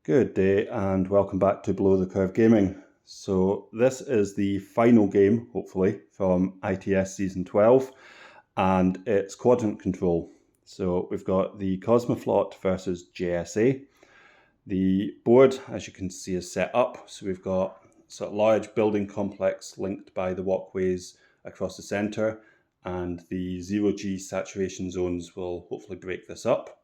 Good day and welcome back to Below the Curve Gaming. So this is the final game, hopefully, from ITS Season 12 and it's Quadrant Control. So we've got the Kosmoflot versus JSA. The board, as you can see, is set up. So we've got sort of large building complex linked by the walkways across the centre, and the 0G saturation zones will hopefully break this up.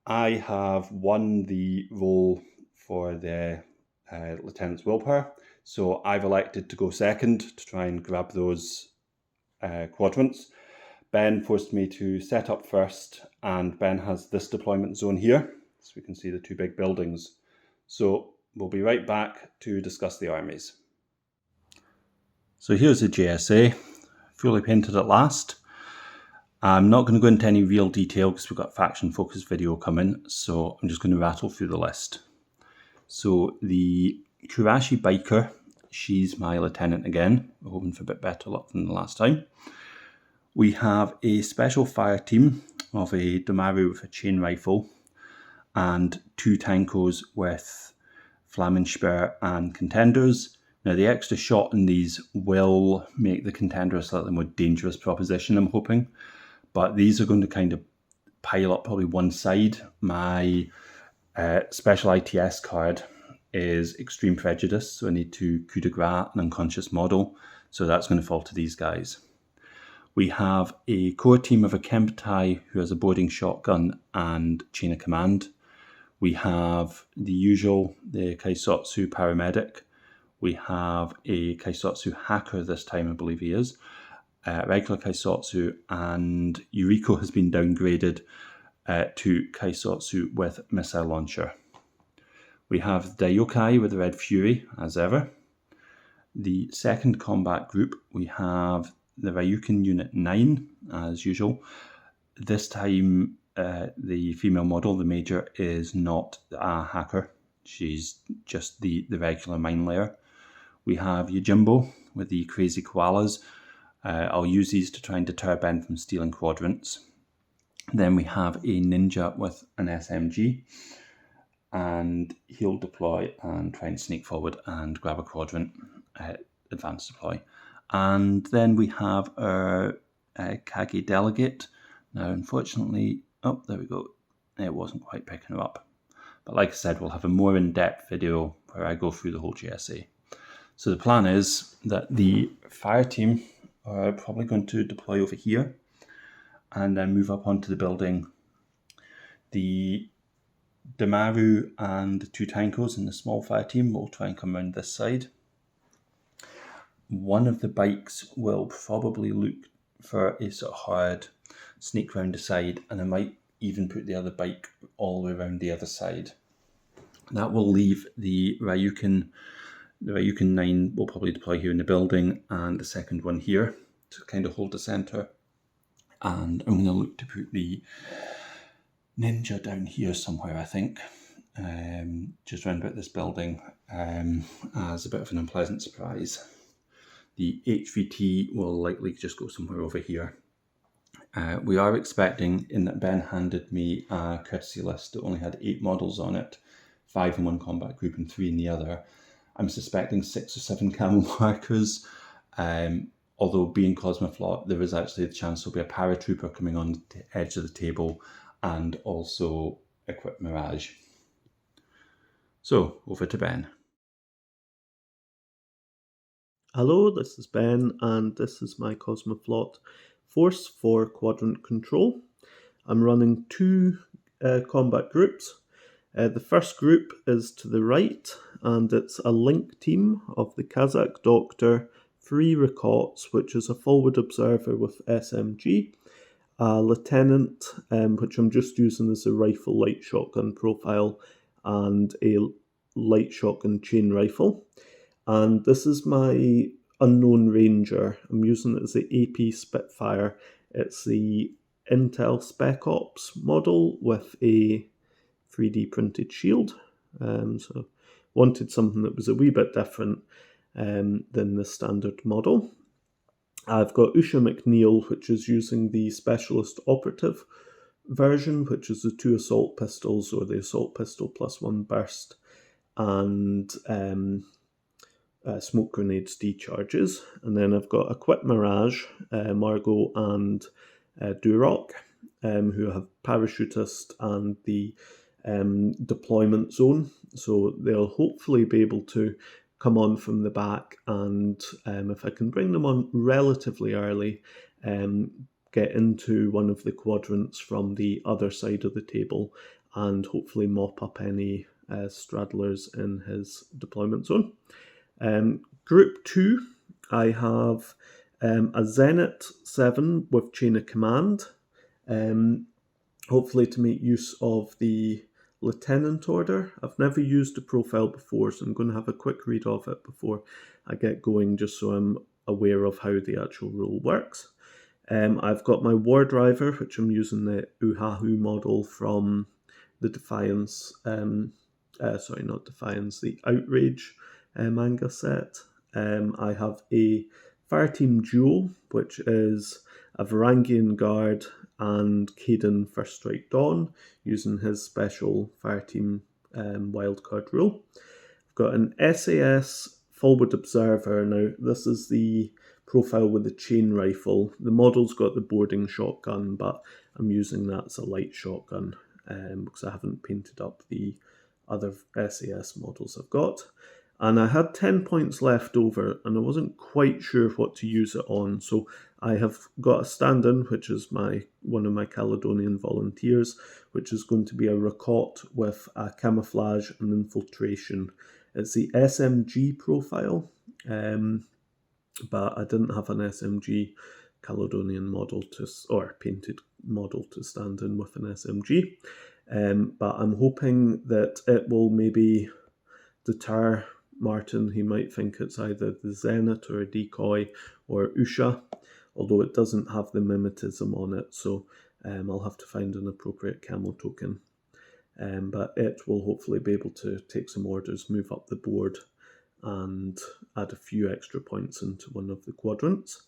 I have won the role for the Lieutenant's Willpower, so I've elected to go second to try and grab those quadrants. Ben forced me to set up first, and Ben has this deployment zone here, so we can see the two big buildings. So we'll be right back to discuss the armies. So here's the JSA, fully painted at last. I'm not going to go into any real detail because we've got a faction-focused video coming, so I'm just going to rattle through the list. So the Kurashi Biker, she's my lieutenant again. We're hoping for a bit better luck than the last time. We have a special fire team of a Domaru with a chain rifle and two Tankos with Flammenspeer and Contenders. Now the extra shot in these will make the Contender a slightly more dangerous proposition, I'm hoping. But these are going to kind of pile up probably one side. My special ITS card is Extreme Prejudice, so I need to coup de grace an unconscious model. So that's going to fall to these guys. We have a core team of a Kemptai who has a boarding shotgun and chain of command. We have the usual, the Kaisotsu paramedic. We have a Kaisotsu hacker this time, I believe he is. Regular Kaisotsu, and Yuriko has been downgraded to Kaisotsu with missile launcher. We have Daiokai with the Red Fury, as ever. The second combat group, we have the Ryukin Unit 9, as usual. This time, the female model, the Major, is not a hacker. She's just the regular mine layer. We have Yojimbo with the Crazy Koalas. I'll use these to try and deter Ben from stealing quadrants. Then we have a ninja with an SMG, and he'll deploy and try and sneak forward and grab a quadrant, advanced deploy. And then we have our Kage delegate. Now, unfortunately, oh, there we go. It wasn't quite picking her up. But like I said, we'll have a more in-depth video where I go through the whole GSA. So the plan is that the fire team are probably going to deploy over here and then move up onto the building. The Domaru and the two Tankos and the small fire team will try and come around this side. One of the bikes will probably look for a sort of hard sneak round the side, and I might even put the other bike all the way around the other side. That will leave the Ryukin 9 will probably deploy here in the building, and the second one here to kind of hold the centre. And I'm going to look to put the ninja down here somewhere, I think, just around about this building, as a bit of an unpleasant surprise. The HVT will likely just go somewhere over here. We are expecting, in that Ben handed me a courtesy list that only had 8 models on it, 5 in one combat group and 3 in the other. I'm suspecting 6 or 7 camo markers, although being Kosmoflot, there is actually the chance there'll be a paratrooper coming on the edge of the table and also equipped Mirage. So, over to Ben. Hello, this is Ben, and this is my Kosmoflot force for Quadrant Control. I'm running 2 combat groups. The first group is to the right, and it's a link team of the Kazakh Doctor, 3 Rakots, which is a forward observer with SMG, a lieutenant, which I'm just using as a rifle light shotgun profile, and a light shotgun chain rifle. And this is my unknown ranger. I'm using it as the AP Spitfire. It's the Intel Spec Ops model with a 3D printed shield. So wanted something that was a wee bit different than the standard model. I've got Usha McNeil, which is using the Specialist Operative version, which is the 2 assault pistols, or the assault pistol plus 1 burst, and smoke grenades decharges. And then I've got Equip Mirage, Margot, and Duroc, who have parachutist and the deployment zone. So they'll hopefully be able to come on from the back, and if I can bring them on relatively early, get into one of the quadrants from the other side of the table and hopefully mop up any straddlers in his deployment zone. Group 2, I have a Zenit 7 with chain of command, hopefully to make use of the Lieutenant Order. I've never used a profile before, so I'm going to have a quick read of it before I get going, just so I'm aware of how the actual rule works. I've got my War Driver, which I'm using the Uhahu model from the Defiance, sorry, not Defiance, the Outrage manga set. I have a Fireteam Duel, which is a Varangian Guard and Caden First Strike Dawn, using his special Fireteam wildcard rule. I've got an SAS Forward Observer. Now, this is the profile with the chain rifle. The model's got the boarding shotgun, but I'm using that as a light shotgun because I haven't painted up the other SAS models I've got. And I had 10 points left over, and I wasn't quite sure what to use it on, so I have got a stand-in, which is one of my Caledonian volunteers, which is going to be a Rakot with a camouflage and infiltration. It's the SMG profile, but I didn't have an SMG Caledonian model or painted model to stand in with an SMG. But I'm hoping that it will maybe deter Martin. He might think it's either the Zenit or a decoy or Usha, although it doesn't have the mimetism on it, so I'll have to find an appropriate camo token. But it will hopefully be able to take some orders, move up the board, and add a few extra points into one of the quadrants.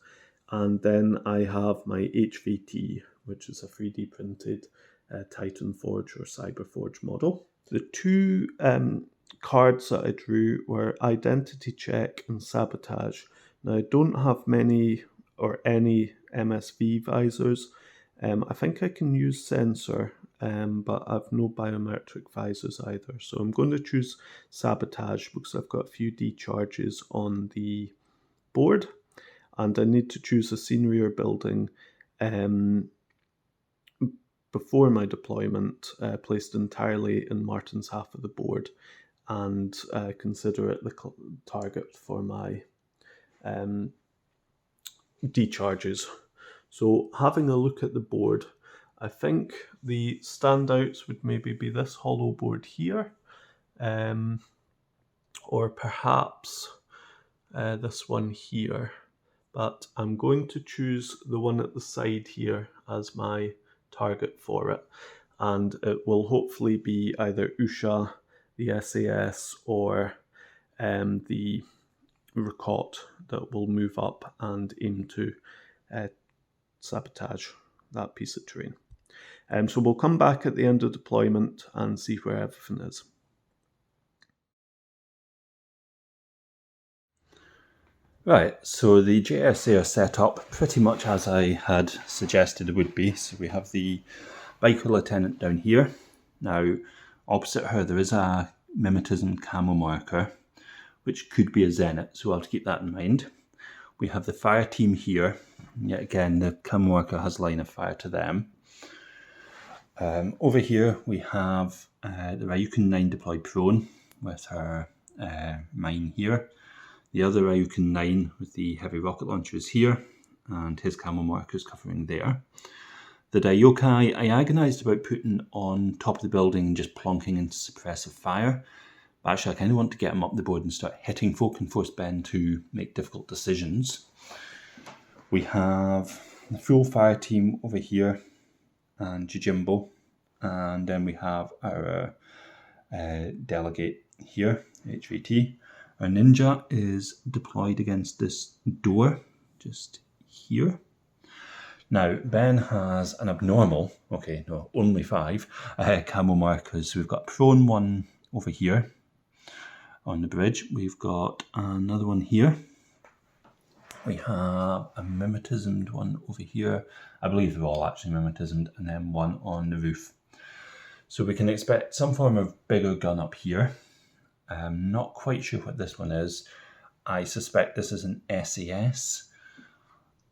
And then I have my HVT, which is a 3D printed Titan Forge or Cyberforge model. The two cards that I drew were Identity Check and Sabotage. Now, I don't have many or any MSV visors. I think I can use Sensor, but I've no biometric visors either. So I'm going to choose Sabotage because I've got a few decharges on the board, and I need to choose a scenery or building before my deployment, placed entirely in Martin's half of the board, and consider it the target for my decharges. So having a look at the board, I think the standouts would maybe be this hollow board here, or perhaps this one here, but I'm going to choose the one at the side here as my target for it, and it will hopefully be either Usha, the SAS, or the Rakot that will move up and aim to sabotage that piece of terrain. So we'll come back at the end of deployment and see where everything is. Right, so the JSA are set up pretty much as I had suggested it would be. So we have the Biker Lieutenant down here. Now, opposite her there is a Mimetism camo marker, which could be a Zenit, so I'll have to keep that in mind. We have the fire team here. Yet again, the camo marker has line of fire to them. Over here we have the Ryukin 9 deployed prone with her mine here. The other Ryukin 9 with the heavy rocket launcher is here, and his camo marker is covering there. The Daiokai I agonised about putting on top of the building and just plonking into suppressive fire. But actually, I kind of want to get him up the board and start hitting folk and force Ben to make difficult decisions. We have the full fire team over here and Jijimbo, and then we have our delegate here, HVT. Our ninja is deployed against this door just here. Now, Ben has an abnormal, okay, no, only 5 camo markers. So we've got a prone one over here on the bridge. We've got another one here. We have a mimetismed one over here. I believe they're all actually mimetismed, and then one on the roof. So we can expect some form of bigger gun up here. I'm not quite sure what this one is. I suspect this is an SAS.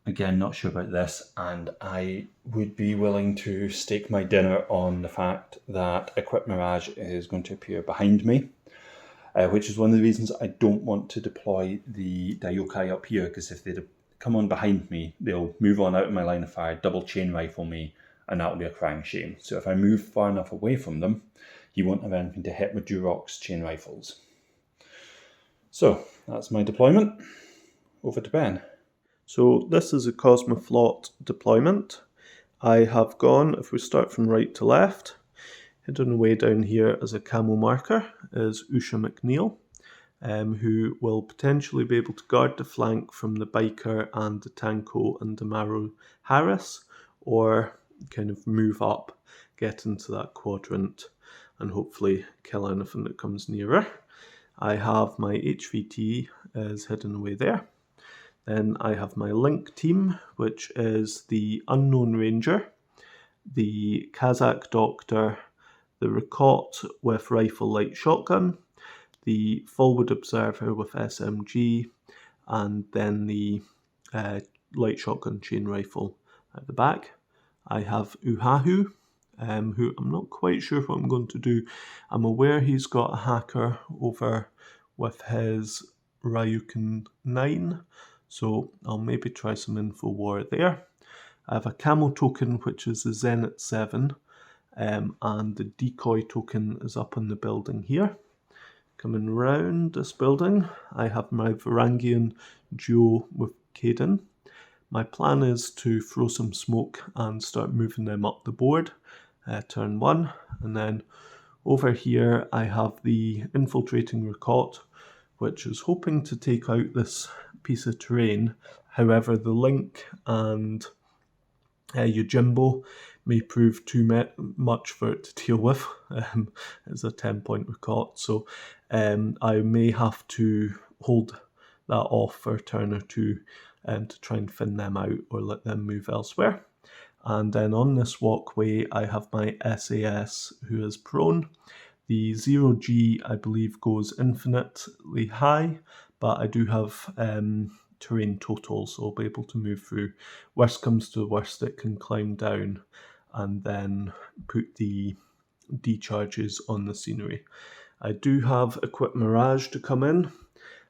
Again, not sure about this, and I would be willing to stake my dinner on the fact that Equip Mirage is going to appear behind me, which is one of the reasons I don't want to deploy the Daiokai up here, because if they come on behind me, they'll move on out of my line of fire, double chain rifle me, and that'll be a crying shame. So if I move far enough away from them, he won't have anything to hit with Durox chain rifles. So that's my deployment. Over to Ben. So this is a Kosmoflot deployment. I have gone, if we start from right to left, hidden away down here as a camo marker is Usha McNeil, who will potentially be able to guard the flank from the Biker and the Tanko and Damaru Harris, or kind of move up, get into that quadrant, and hopefully kill anything that comes nearer. I have my HVT is hidden away there. Then I have my link team, which is the Unknown Ranger, the Kazakh Doctor, the Rakot with Rifle Light Shotgun, the Forward Observer with SMG, and then the Light Shotgun Chain Rifle at the back. I have Uhahu, who I'm not quite sure what I'm going to do. I'm aware he's got a hacker over with his Ryukin 9, so I'll maybe try some info war there. I have a camo token, which is a Zenit 7, and the decoy token is up in the building here. Coming round this building, I have my Varangian duo with Caden. My plan is to throw some smoke and start moving them up the board, turn 1, and then over here I have the infiltrating Rakot, which is hoping to take out this piece of terrain. However, the Link and Yojimbo may prove too much for it to deal with. It's a 10-point Rakot, so I may have to hold that off for a turn or two to try and thin them out or let them move elsewhere. And then on this walkway, I have my SAS, who is prone. The 0G, I believe, goes infinitely high, but I do have terrain total, so I'll be able to move through. Worst comes to worst, it can climb down and then put the decharges on the scenery. I do have Equip Mirage to come in.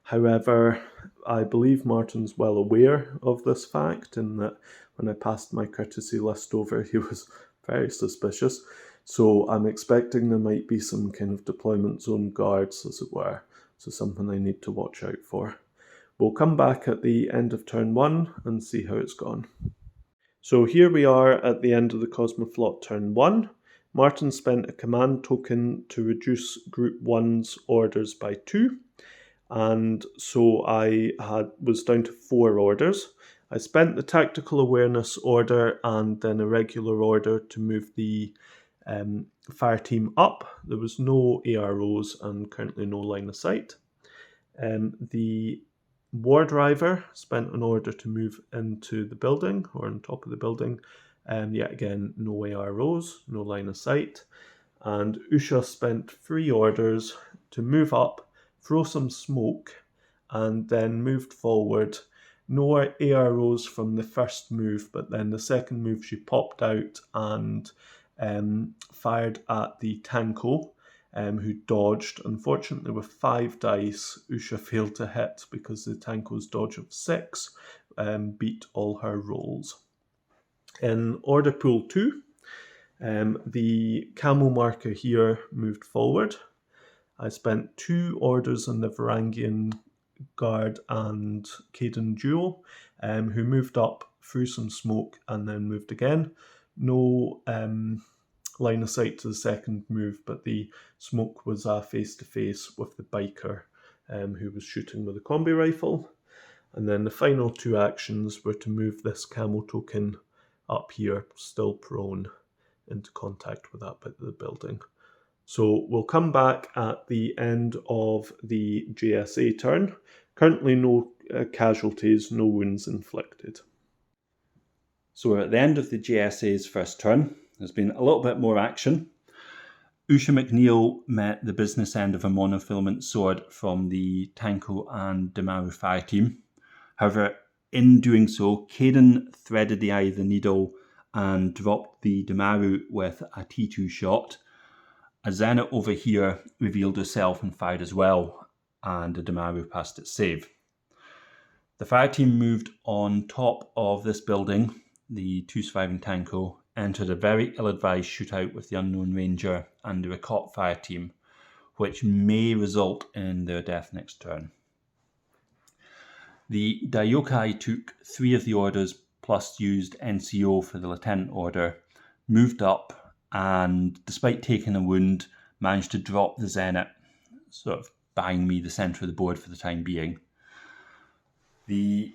However, I believe Martin's well aware of this fact, in that when I passed my courtesy list over, he was very suspicious. So I'm expecting there might be some kind of deployment zone guards, as it were. So something I need to watch out for. We'll come back at the end of turn 1 and see how it's gone. So here we are at the end of the Kosmoflot turn 1. Martin spent a command token to reduce Group 1's orders by 2. And so I was down to 4 orders. I spent the tactical awareness order and then a regular order to move the fire team up. There was no AROs and currently no line of sight. The war driver spent an order to move into the building or on top of the building. Yet again, no AROs, no line of sight. And Usha spent 3 orders to move up, throw some smoke, and then moved forward. No AROs from the first move, but then the second move she popped out and fired at the Tanko, who dodged. Unfortunately, with 5 dice, Usha failed to hit because the Tanko's dodge of 6 beat all her rolls. In order pool 2, the camo marker here moved forward. I spent 2 orders on the Varangian guard and Caden duo, who moved up through some smoke and then moved again. No line of sight to the second move, but the smoke was face-to-face with the biker who was shooting with a combi rifle. And then the final 2 actions were to move this camo token up here, still prone into contact with that bit of the building. So we'll come back at the end of the JSA turn. Currently no casualties, no wounds inflicted. So we're at the end of the JSA's first turn. There's been a little bit more action. Usha McNeil met the business end of a monofilament sword from the Tanko and Demaru fire team. However, in doing so, Caden threaded the eye of the needle and dropped the Demaru with a T2 shot. A Zenit over here revealed herself and fired as well, and the Demaru passed its save. The fire team moved on top of this building. The 2 surviving Tanko entered a very ill-advised shootout with the Unknown Ranger and the Rakot fire team, which may result in their death next turn. The Daiokai took 3 of the orders plus used NCO for the Lieutenant order, moved up, and despite taking a wound, managed to drop the Zenit, sort of buying me the centre of the board for the time being. The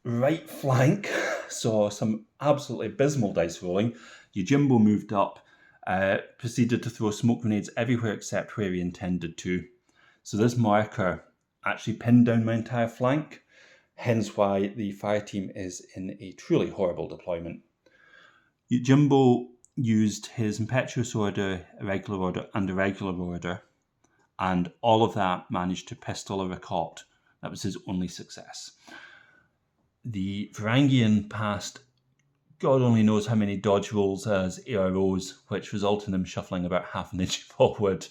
right flank saw some absolutely abysmal dice rolling. Yojimbo moved up, proceeded to throw smoke grenades everywhere except where he intended to. So this marker actually pinned down my entire flank, hence why the fire team is in a truly horrible deployment. Yojimbo used his impetuous order, irregular order, and irregular order, and all of that managed to pistol a Rakot. That was his only success. The Varangian passed God only knows how many dodge rolls as AROs, which resulted in him shuffling about half an inch forward.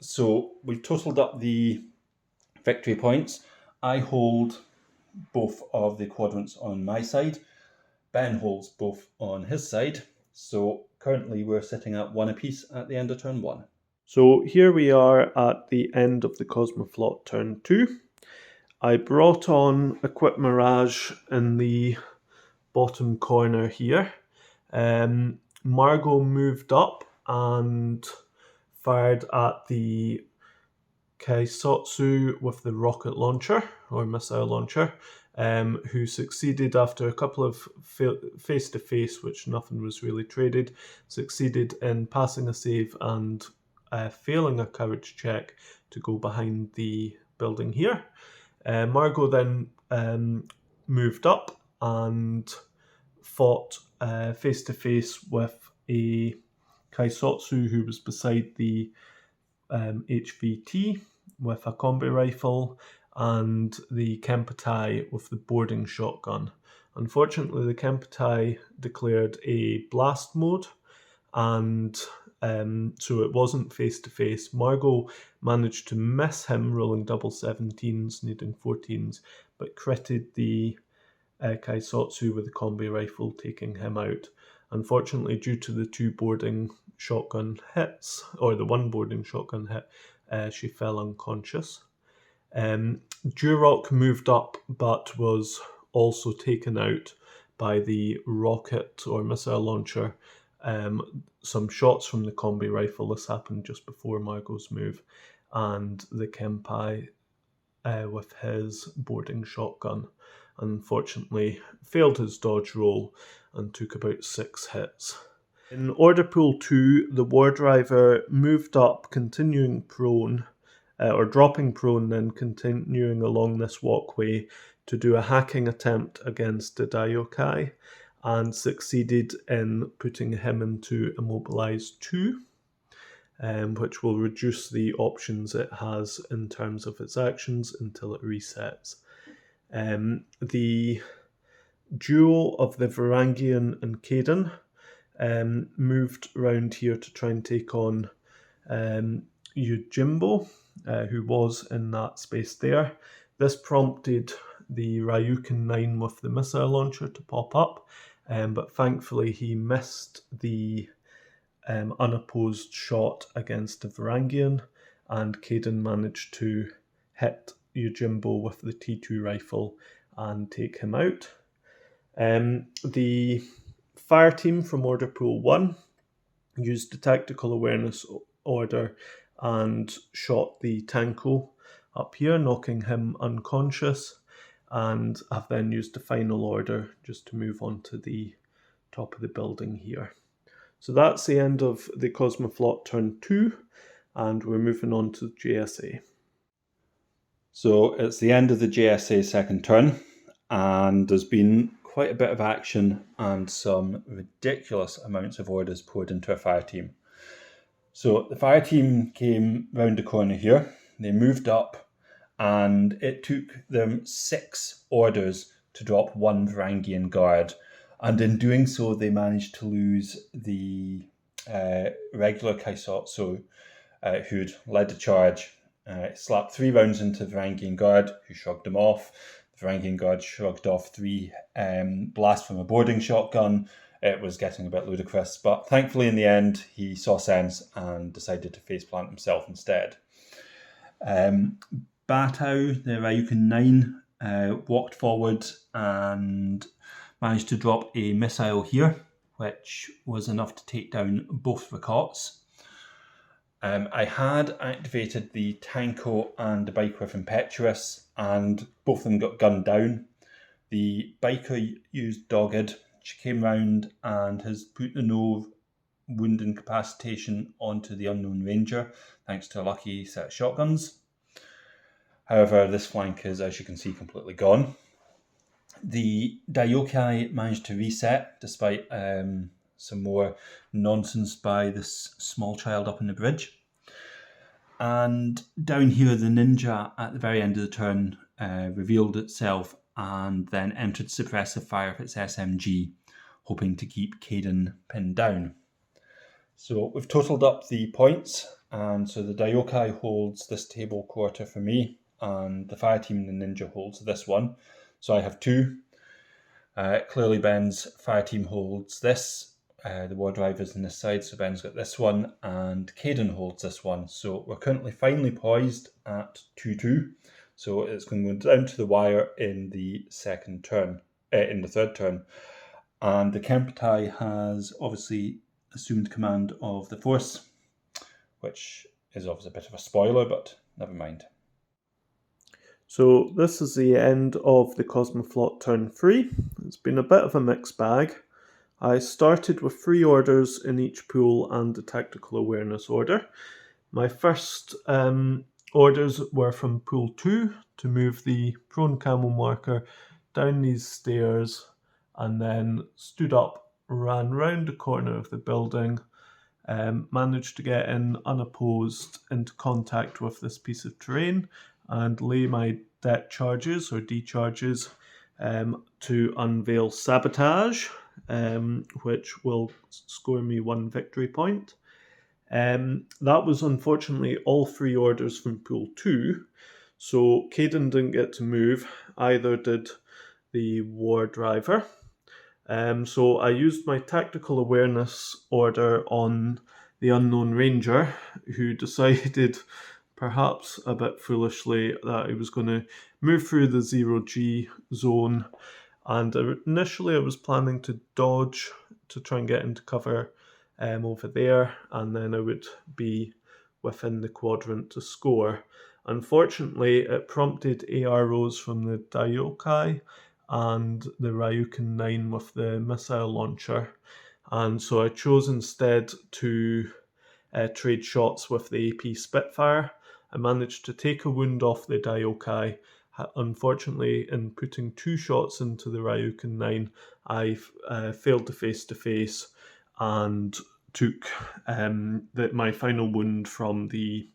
So we've totaled up the victory points. I hold both of the quadrants on my side. Ben holds both on his side. So currently we're sitting at 1 apiece at the end of turn 1. So here we are at the end of the Kosmoflot turn 2. I brought on Equip Mirage in the bottom corner here. Margot moved up and fired at the Kaisotsu with the rocket launcher or missile launcher, who succeeded after a couple of face-to-face, which nothing was really traded, succeeded in passing a save and failing a courage check to go behind the building here. Margot then moved up and fought face-to-face with a Kaisotsu who was beside the HVT with a combi rifle and the Kemputai with the boarding shotgun. Unfortunately, the Kemputai declared a blast mode, and so it wasn't face-to-face. Margot managed to miss him, rolling double 17s, needing 14s, but critted the Kaisotsu with the combi rifle, taking him out. Unfortunately, due to the 2 boarding shotgun hits, or the 1 boarding shotgun hit, she fell unconscious. Duroc moved up, but was also taken out by the rocket or missile launcher. Some shots from the combi rifle. This happened just before Margot's move, and the Kempai with his boarding shotgun. Unfortunately, failed his dodge roll and took about 6 hits. In Order Pool 2, the War Driver moved up, continuing prone, or dropping prone, then continuing along this walkway to do a hacking attempt against the Daiokai, and succeeded in putting him into Immobilized 2, which will reduce the options it has in terms of its actions until it resets. The duo of the Varangian and Caden moved around here to try and take on Yojimbo, who was in that space there. This prompted the Ryukin 9 with the missile launcher to pop up, but thankfully he missed the unopposed shot against the Varangian, and Caden managed to hit Yojimbo with the T2 rifle and take him out. The fire team from Order Pool 1 used the tactical awareness order and shot the Tanko up here, knocking him unconscious, and have then used the final order just to move on to the top of the building here. So that's the end of the Kosmoflot Turn 2, and we're moving on to JSA. So it's the end of the JSA second turn, and there's been quite a bit of action and some ridiculous amounts of orders poured into a fire team. So the fire team came round the corner here, they moved up, and it took them 6 orders to drop 1 Varangian guard, and in doing so they managed to lose the regular Kaisotsu who'd led the charge. Slapped 3 rounds into the Varangian guard, who shrugged him off. The Varangian guard shrugged off 3 blasts from a boarding shotgun. It was getting a bit ludicrous, but thankfully in the end he saw sense and decided to faceplant himself instead. Batau, the Ryukin 9, walked forward and managed to drop a missile here, which was enough to take down both Rakots. I had activated the Tanko and the Biker with Impetuous, and both of them got gunned down. The Biker used Dogged. She came round and has put the no wound incapacitation onto the Unknown Ranger, thanks to a lucky set of shotguns. However, this flank is, as you can see, completely gone. The Daiokai managed to reset, despite some more nonsense by this small child up on the bridge. And down here, the ninja at the very end of the turn revealed itself and then entered suppressive fire of its SMG, hoping to keep Caden pinned down. So we've totaled up the points, and so the Daiokai holds this table quarter for me, and the fire team and the ninja holds this one. So I have 2. Clearly Ben's fire team holds this. The war driver's on this side, so Ben's got this one, and Caden holds this one. So we're currently finally poised at 2-2. So it's going to go down to the wire in the third turn. And the Kemptai has obviously assumed command of the force, which is obviously a bit of a spoiler, but never mind. So this is the end of the Kosmoflot Turn 3. It's been a bit of a mixed bag. I started with 3 orders in each pool and a tactical awareness order. My first orders were from pool 2 to move the prone camel marker down these stairs, and then stood up, ran round the corner of the building, managed to get in unopposed into contact with this piece of terrain and lay my deck charges or decharges to unveil sabotage, which will score me 1 victory point. That was unfortunately all 3 orders from pool 2, so Caden didn't get to move, either did the war driver. So I used my tactical awareness order on the Unknown Ranger, who decided, perhaps a bit foolishly, that he was going to move through the 0G zone. And initially I was planning to dodge to try and get into cover over there, and then I would be within the quadrant to score. Unfortunately, it prompted AR rolls from the Daiokai and the Ryukin 9 with the missile launcher, and so I chose instead to trade shots with the AP Spitfire. I managed to take a wound off the Daiokai. Unfortunately, in putting 2 shots into the Ryukin 9, I failed to face and took my final wound from the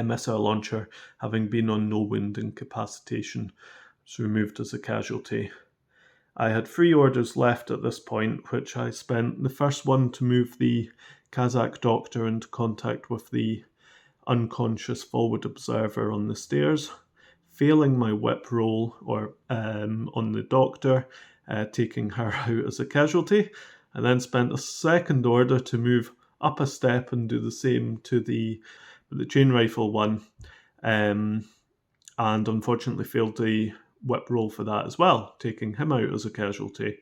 missile launcher, having been on no wound incapacitation, was removed as a casualty. I had 3 orders left at this point, which I spent the first one to move the Kazakh doctor into contact with the unconscious forward observer on the stairs, failing my whip roll on the doctor, taking her out as a casualty. I then spent a second order to move up a step and do the same to the chain rifle one, and unfortunately failed the whip roll for that as well, taking him out as a casualty.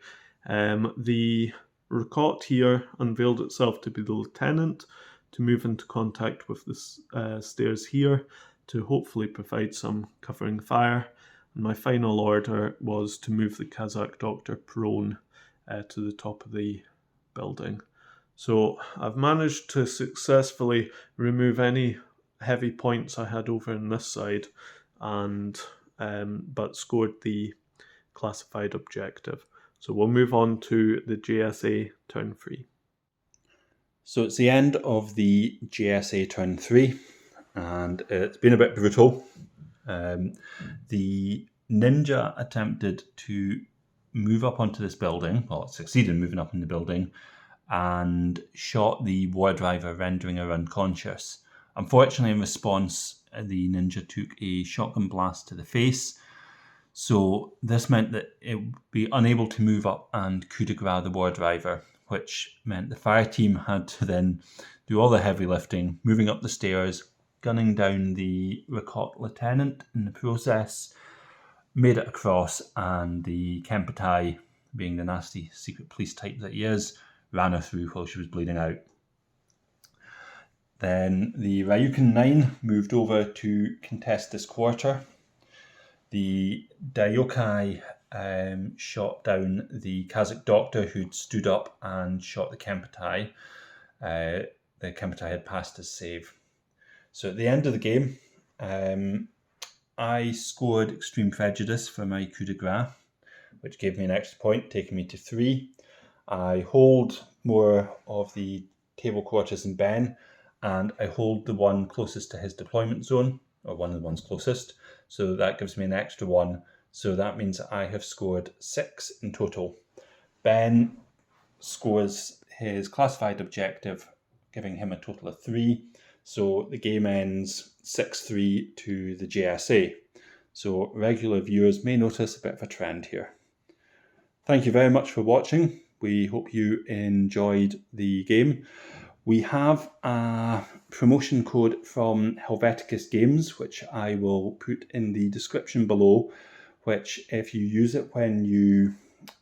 The Rakot here unveiled itself to be the lieutenant, to move into contact with the stairs here to hopefully provide some covering fire. My final order was to move the Kazakh doctor prone to the top of the building. So I've managed to successfully remove any heavy points I had over on this side, and but scored the classified objective. So we'll move on to the JSA turn 3. So it's the end of the JSA turn 3, and it's been a bit brutal. The ninja attempted to move up onto this building, well, it succeeded in moving up in the building, and shot the war driver, rendering her unconscious. Unfortunately, in response, the ninja took a shotgun blast to the face. So this meant that it would be unable to move up and coup de grace the war driver, which meant the fire team had to then do all the heavy lifting, moving up the stairs, gunning down the Rakot lieutenant in the process, made it across, and the Kempetai, being the nasty secret police type that he is, ran her through while she was bleeding out. Then the Ryukin 9 moved over to contest this quarter. The Daiokai shot down the Kazakh doctor who'd stood up and shot the Kempetai. The Kempetai had passed his save. So at the end of the game, I scored Extreme Prejudice for my coup de grace, which gave me an extra point, taking me to 3. I hold more of the table quarters than Ben, and I hold the one closest to his deployment zone, or one of the ones closest. So that gives me an extra 1. So that means I have scored 6 in total. Ben scores his classified objective, giving him a total of 3. So the game ends 6-3 to the JSA. So regular viewers may notice a bit of a trend here. Thank you very much for watching. We hope you enjoyed the game. We have a promotion code from Helveticus Games, which I will put in the description below, which if you use it when you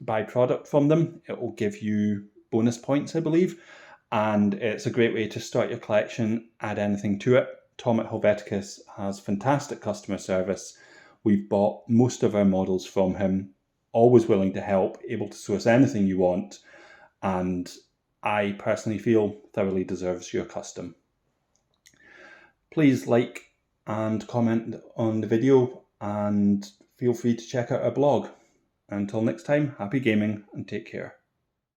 buy product from them, it will give you bonus points, I believe. And it's a great way to start your collection, add anything to it. Tom at Helveticus has fantastic customer service. We've bought most of our models from him, always willing to help, able to source anything you want, and I personally feel thoroughly deserves your custom. Please like and comment on the video, and feel free to check out our blog. Until next time, happy gaming and take care.